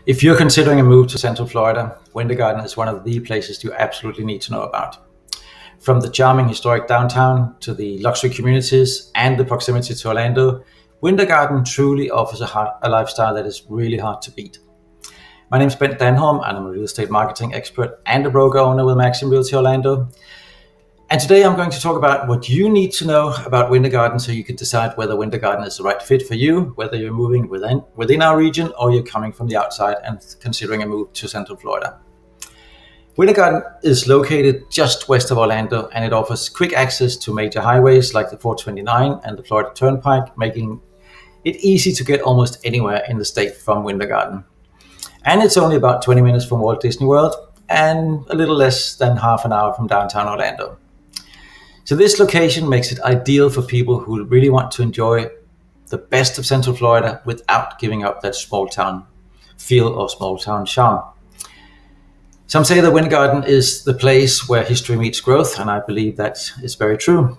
If you're considering a move to Central Florida, Winter Garden is one of the places you absolutely need to know about. From the charming historic downtown to the luxury communities and the proximity to Orlando, Winter Garden truly offers a lifestyle that is really hard to beat. My name is Bent Danholm, and I'm a real estate marketing expert and a broker owner with Maximum Realty Orlando. And today I'm going to talk about what you need to know about Winter Garden so you can decide whether Winter Garden is the right fit for you, whether you're moving within our region or you're coming from the outside and considering a move to Central Florida. Winter Garden is located just west of Orlando, and it offers quick access to major highways like the 429 and the Florida Turnpike, making it easy to get almost anywhere in the state from Winter Garden. And it's only about 20 minutes from Walt Disney World and a little less than half an hour from downtown Orlando. So this location makes it ideal for people who really want to enjoy the best of Central Florida without giving up that small town feel or small town charm. Some say that Winter Garden is the place where history meets growth, and I believe that is very true,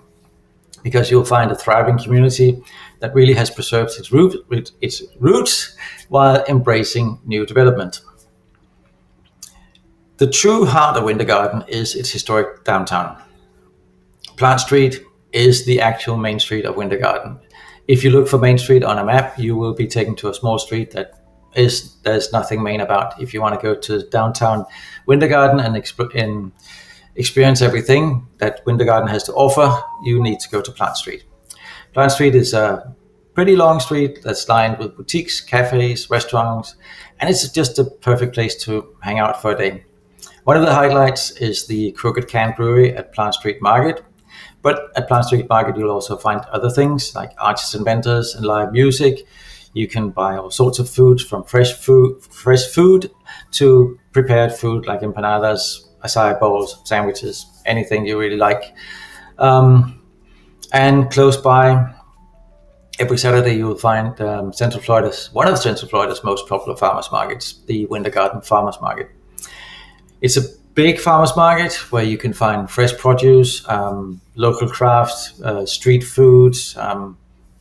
because you'll find a thriving community that really has preserved its roots while embracing new development. The true heart of Winter Garden is its historic downtown. Plant Street is the actual main street of Winter Garden. If you look for Main Street on a map, you will be taken to a small street there's nothing main about. If you want to go to downtown Winter Garden and experience everything that Winter Garden has to offer, you need to go to Plant Street. Plant Street is a pretty long street that's lined with boutiques, cafes, restaurants, and it's just a perfect place to hang out for a day. One of the highlights is the Crooked Can Brewery at Plant Street Market. But at Plant Street Market, you'll also find other things like artists and vendors and live music. You can buy all sorts of foods, from fresh food to prepared food like empanadas, acai bowls, sandwiches, anything you really like. And close by, every Saturday you'll find one of Central Florida's most popular farmers markets, the Winter Garden Farmers Market. It's a big farmers market where you can find fresh produce, local crafts, street foods,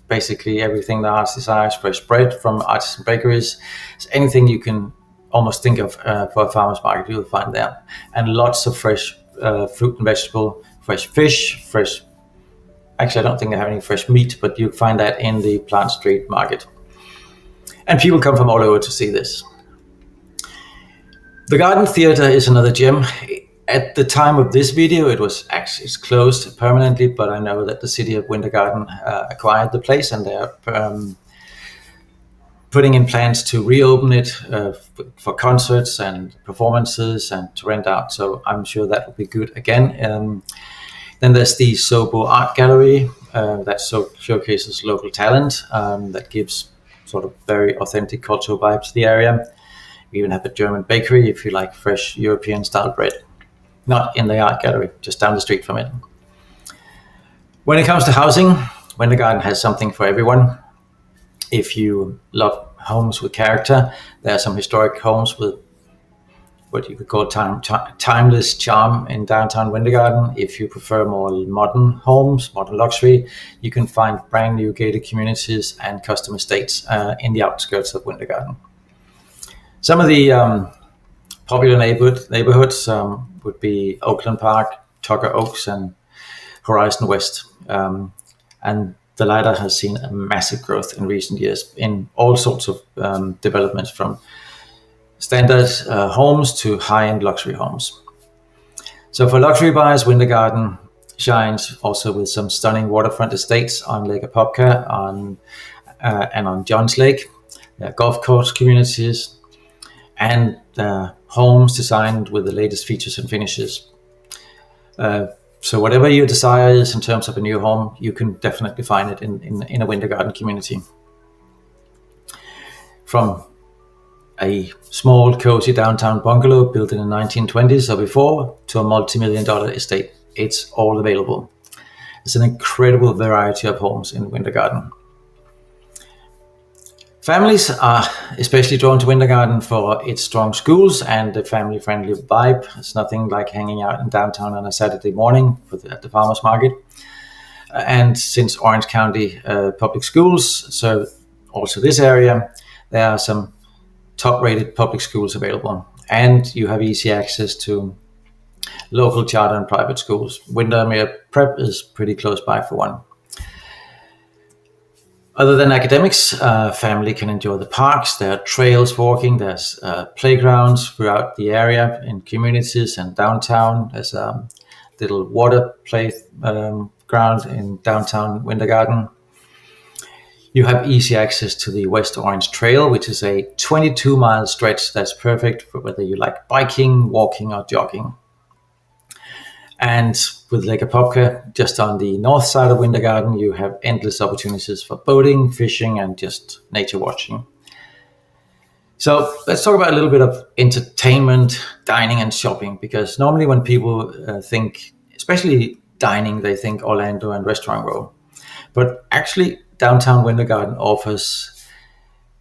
basically everything the heart desires, fresh bread from artisan bakeries. So anything you can almost think of for a farmers market, you'll find there. And lots of fresh fruit and vegetable, fresh fish, actually I don't think they have any fresh meat, but you find that in the Plant Street Market. And people come from all over to see this. The Garden Theatre is another gem. At the time of this video, it's closed permanently, but I know that the city of Winter Garden acquired the place, and they're putting in plans to reopen it for concerts and performances and to rent out. So I'm sure that will be good again. Then there's the Sobo Art Gallery that showcases local talent, that gives sort of very authentic cultural vibe to the area. We even have a German bakery if you like fresh European style bread. Not in the art gallery, just down the street from it. When it comes to housing, Winter Garden has something for everyone. If you love homes with character, there are some historic homes with what you could call timeless charm in downtown Winter Garden. If you prefer more modern homes, modern luxury, you can find brand new gated communities and custom estates in the outskirts of Winter Garden. Some of the popular neighborhoods would be Oakland Park, Tucker Oaks, and Horizon West. And the latter has seen a massive growth in recent years in all sorts of developments, from standard homes to high-end luxury homes. So for luxury buyers, Winter Garden shines also with some stunning waterfront estates on Lake Apopka and on Johns Lake, golf course communities, and homes designed with the latest features and finishes. So whatever your desire is in terms of a new home, you can definitely find it in a Winter Garden community. From a small, cozy downtown bungalow built in the 1920s or before to a multi-million-dollar estate, it's all available. It's an incredible variety of homes in Winter Garden. Families are especially drawn to Winter Garden for its strong schools and the family-friendly vibe. It's nothing like hanging out in downtown on a Saturday morning at the farmers market. And since Orange County public schools serve also this area, there are some top-rated public schools available, and you have easy access to local charter and private schools. Windermere Prep is pretty close by for one. Other than academics, family can enjoy the parks. There are trails walking, there's playgrounds throughout the area in communities and downtown. There's a little water play ground in downtown Winter Garden. You have easy access to the West Orange Trail, which is a 22-mile stretch that's perfect for whether you like biking, walking, or jogging. And with Lake Apopka, just on the north side of Winter Garden, you have endless opportunities for boating, fishing, and just nature watching. So let's talk about a little bit of entertainment, dining, and shopping, because normally when people think, especially dining, they think Orlando and Restaurant Row. But actually, downtown Winter Garden offers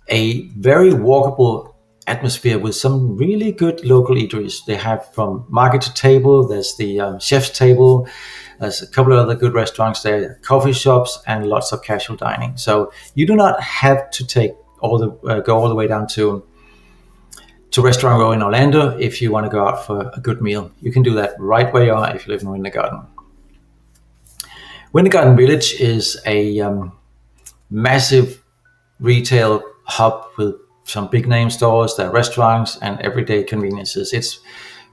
a very walkable atmosphere with some really good local eateries. They have from market to table, there's the chef's table, there's a couple of other good restaurants there, coffee shops, and lots of casual dining. So you do not have to go all the way down to Restaurant Row in Orlando if you want to go out for a good meal. You can do that right where you are if you live in Winter Garden. Winter Garden Village is a massive retail hub with some big name stores, there are restaurants, and everyday conveniences. It's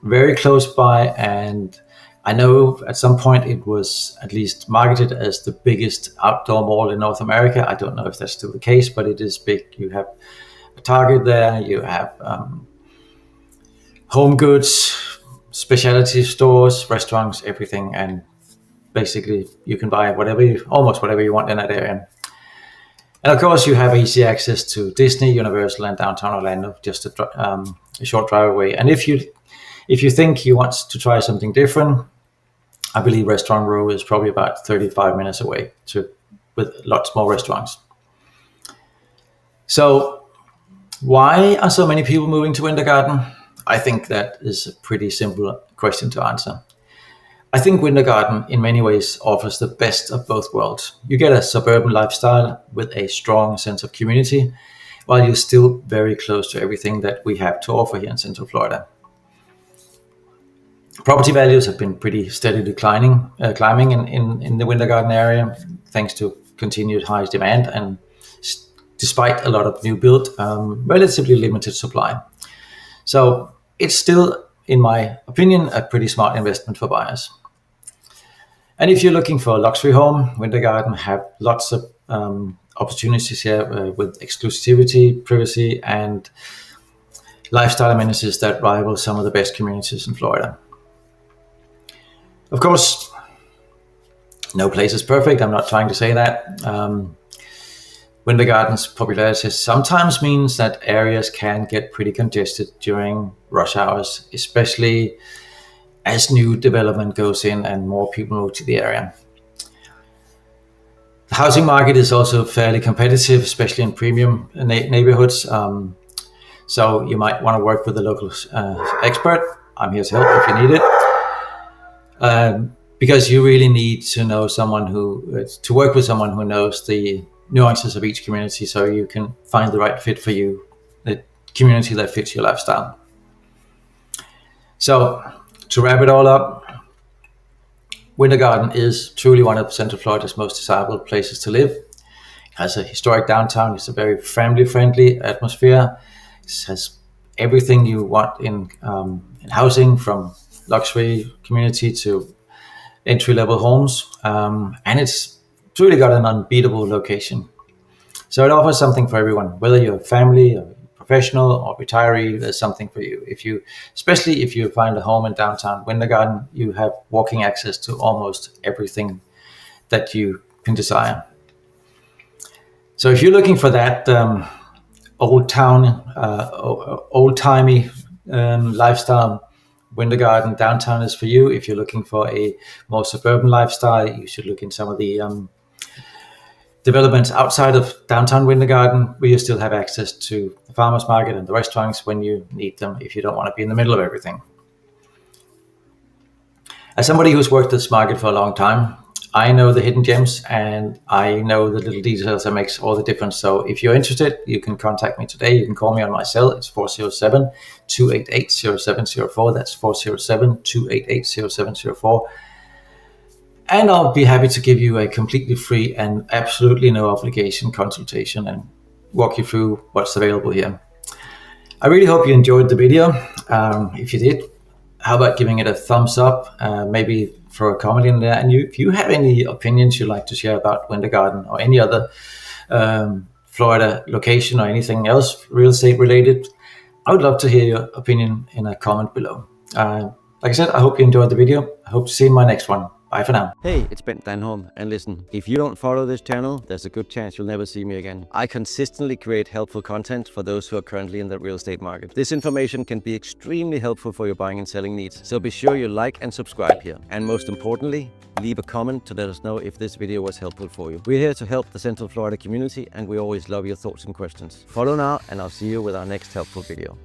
very close by, and I know at some point it was at least marketed as the biggest outdoor mall in North America. I don't know if that's still the case, but it is big. You have a Target there, you have home goods, specialty stores, restaurants, everything, and basically you can buy almost whatever you want in that area. And of course, you have easy access to Disney, Universal, and downtown Orlando, just a short drive away. And if you think you want to try something different, I believe Restaurant Row is probably about 35 minutes away, with lots more restaurants. So why are so many people moving to Winter Garden? I think that is a pretty simple question to answer. I think Winter Garden in many ways offers the best of both worlds. You get a suburban lifestyle with a strong sense of community, while you're still very close to everything that we have to offer here in Central Florida. Property values have been pretty steadily climbing in the Winter Garden area, thanks to continued high demand and despite a lot of new build, relatively limited supply. So it's still, in my opinion, a pretty smart investment for buyers. And if you're looking for a luxury home, Winter Garden have lots of opportunities here with exclusivity, privacy, and lifestyle amenities that rival some of the best communities in Florida. Of course, no place is perfect. I'm not trying to say that. Winter Garden's popularity sometimes means that areas can get pretty congested during rush hours, especially as new development goes in and more people move to the area. The housing market is also fairly competitive, especially in premium neighborhoods. So you might want to work with a local expert. I'm here to help if you need it. Because you really need to know to work with someone who knows the nuances of each community, so you can find the right fit for you, the community that fits your lifestyle. So to wrap it all up, Winter Garden is truly one of Central Florida's most desirable places to live. It has a historic downtown. It's a very family-friendly atmosphere. It has everything you want in housing, from luxury community to entry-level homes, and it's truly got an unbeatable location. So it offers something for everyone, whether you're a family, or professional, or retiree. There's something for you. Especially if you find a home in downtown Winter Garden, you have walking access to almost everything that you can desire. So if you're looking for that old-timey lifestyle, Winter Garden downtown is for you. If you're looking for a more suburban lifestyle, you should look in some of the developments outside of downtown Winter Garden, where you still have access to the farmers market and the restaurants when you need them, if you don't want to be in the middle of everything. As somebody who's worked this market for a long time, I know the hidden gems, and I know the little details that makes all the difference. So if you're interested, you can contact me today. You can call me on my cell. It's 407-288-0704. That's 407-288-0704. And I'll be happy to give you a completely free and absolutely no obligation consultation and walk you through what's available here. I really hope you enjoyed the video. If you did, how about giving it a thumbs up, maybe throw a comment in there. And if you have any opinions you'd like to share about Winter Garden or any other Florida location or anything else real estate related, I would love to hear your opinion in a comment below. Like I said, I hope you enjoyed the video. I hope to see you in my next one. Bye for now. Hey, it's Bent Danholm, and listen, if you don't follow this channel, there's a good chance you'll never see me again. I consistently create helpful content for those who are currently in the real estate market. This information can be extremely helpful for your buying and selling needs, so be sure you like and subscribe here. And most importantly, leave a comment to let us know if this video was helpful for you. We're here to help the Central Florida community, and we always love your thoughts and questions. Follow now, and I'll see you with our next helpful video.